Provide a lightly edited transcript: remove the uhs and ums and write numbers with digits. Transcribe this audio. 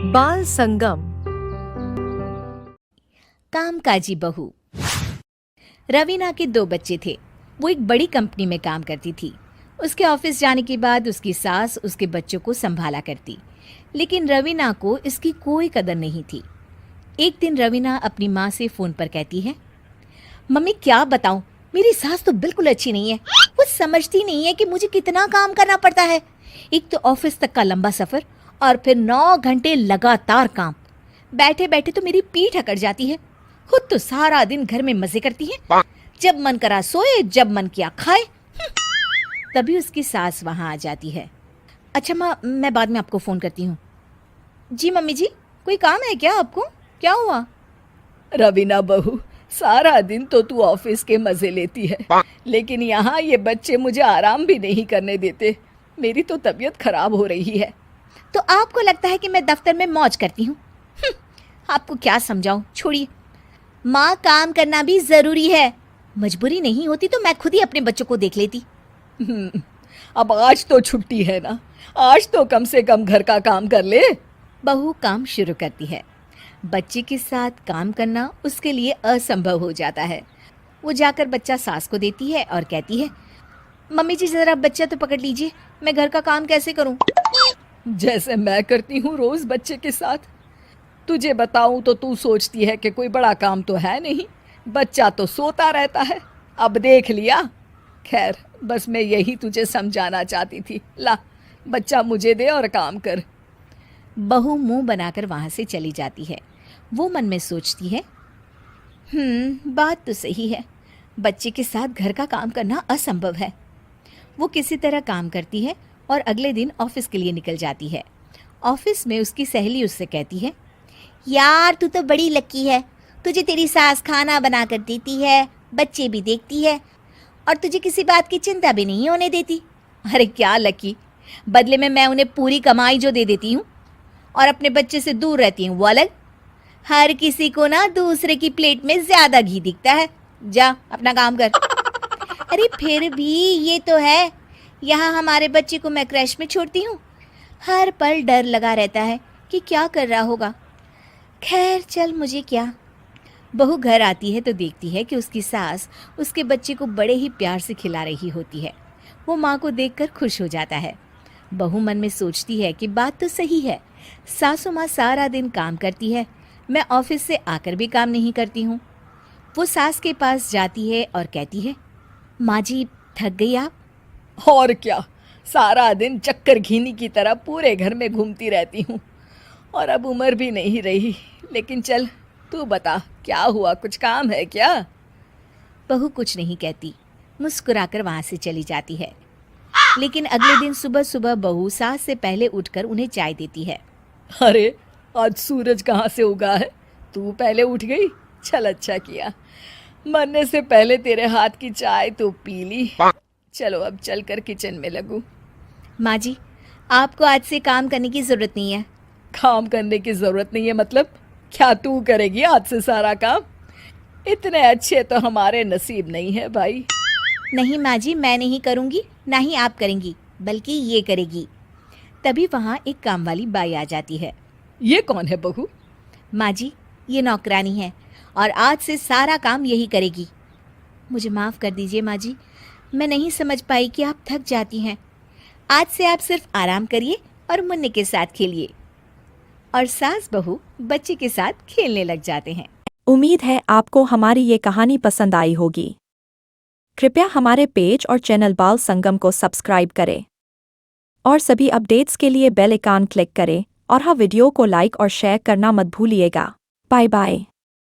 बाल संगम। कामकाजी बहू। रवीना के 2 बच्चे थे। वो एक बड़ी कंपनी में काम करती थी। उसके ऑफिस जाने के बाद उसकी सास उसके बच्चों को संभाला करती, लेकिन रवीना को इसकी कोई कदर नहीं थी। एक दिन रवीना अपनी माँ से फ़ोन पर कहती है, मम्मी क्या बताऊं, मेरी सास तो बिल्कुल अच्छी नहीं है। वो समझती नहीं है कि मुझे कितना काम करना पड़ता है। एक तो ऑफिस तक का लंबा सफ़र और फिर 9 घंटे लगातार काम। बैठे बैठे तो मेरी पीठ अकड़ जाती है। खुद तो सारा दिन घर में मजे करती है, जब मन करा सोए, जब मन किया खाए। तभी उसकी सास वहां आ जाती है। अच्छा माँ, मैं बाद में आपको फ़ोन करती हूँ। जी मम्मी जी, कोई काम है क्या आपको? क्या हुआ? रवीना बहू, सारा दिन तो तू ऑफिस के मजे लेती है, लेकिन यहाँ ये बच्चे मुझे आराम भी नहीं करने देते। मेरी तो तबीयत खराब हो रही है। तो आपको लगता है कि मैं दफ्तर में मौज करती हूँ? आपको क्या समझाऊं, छोड़िए। माँ, काम करना भी ज़रूरी है। मजबूरी नहीं होती तो मैं खुद ही अपने बच्चों को देख लेती। अब आज तो छुट्टी है ना, आज तो कम से कम घर का काम कर ले। बहू काम शुरू करती है। बच्चे के साथ काम करना उसके लिए असंभव हो जाता है। वो जाकर बच्चा सास को देती है और कहती है, मम्मी जी ज़रा बच्चा तो पकड़ लीजिए, मैं घर का काम कैसे करूं? जैसे मैं करती हूँ रोज बच्चे के साथ। तुझे बताऊं तो तू सोचती है कि कोई बड़ा काम तो है नहीं, बच्चा तो सोता रहता है। अब देख लिया। खैर, बस मैं यही तुझे समझाना चाहती थी। ला, बच्चा मुझे दे और काम कर। बहू मुंह बनाकर वहां से चली जाती है। वो मन में सोचती है, बात तो सही है, बच्चे के साथ घर का काम करना असंभव है। वो किसी तरह काम करती है और अगले दिन ऑफिस के लिए निकल जाती है। ऑफिस में उसकी सहेली उससे कहती है, यार तू तो बड़ी लकी है, तुझे तेरी सास खाना बना कर देती है, बच्चे भी देखती है और तुझे किसी बात की चिंता भी नहीं होने देती। अरे क्या लकी, बदले में मैं उन्हें पूरी कमाई जो दे देती हूँ और अपने बच्चे से दूर रहती हूँ वो अलग। हर किसी को ना दूसरे की प्लेट में ज्यादा घी दिखता है। जा अपना काम कर। अरे फिर भी ये तो है, यहाँ हमारे बच्चे को मैं क्रैश में छोड़ती हूँ, हर पल डर लगा रहता है कि क्या कर रहा होगा। खैर चल, मुझे क्या। बहू घर आती है तो देखती है कि उसकी सास उसके बच्चे को बड़े ही प्यार से खिला रही होती है। वो माँ को देखकर खुश हो जाता है। बहू मन में सोचती है कि बात तो सही है, सासू माँ सारा दिन काम करती है, मैं ऑफिस से आकर भी काम नहीं करती हूँ। वो सास के पास जाती है और कहती है, माँ जी थक गई आप? और क्या, सारा दिन चक्कर घीनी की तरह पूरे घर में घूमती रहती हूँ और अब उम्र भी नहीं रही। लेकिन चल तू बता, क्या हुआ, कुछ काम है क्या? बहू कुछ नहीं कहती, मुस्कुराकर वहाँ से चली जाती है। लेकिन अगले दिन सुबह सुबह बहू सास से पहले उठकर उन्हें चाय देती है। अरे आज सूरज कहाँ से उगा है, तू पहले उठ गई। चल अच्छा किया, मरने से पहले तेरे हाथ की चाय तो पी ली। चलो अब चलकर किचन में लगूं। माँ जी, आपको आज से काम करने की ज़रूरत नहीं है। काम करने की ज़रूरत नहीं है मतलब? क्या तू करेगी आज से सारा काम? इतने अच्छे तो हमारे नसीब नहीं है भाई। नहीं माँ जी, मैं नहीं करूँगी, ना ही आप करेंगी, बल्कि ये करेगी। तभी वहाँ एक काम वाली बाई आ जाती है। ये कौन है बहू? माँ जी, ये नौकरानी है और आज से सारा काम यही करेगी। मुझे माफ़ कर दीजिए माँ जी, मैं नहीं समझ पाई कि आप थक जाती हैं। आज से आप सिर्फ आराम करिए और मुन्ने के साथ खेलिए। और सास बहू बच्चे के साथ खेलने लग जाते हैं। उम्मीद है आपको हमारी ये कहानी पसंद आई होगी। कृपया हमारे पेज और चैनल बाल संगम को सब्सक्राइब करें और सभी अपडेट्स के लिए बेल आइकन क्लिक करें और हाँ, वीडियो को लाइक और शेयर करना मत भूलिएगा। Bye bye.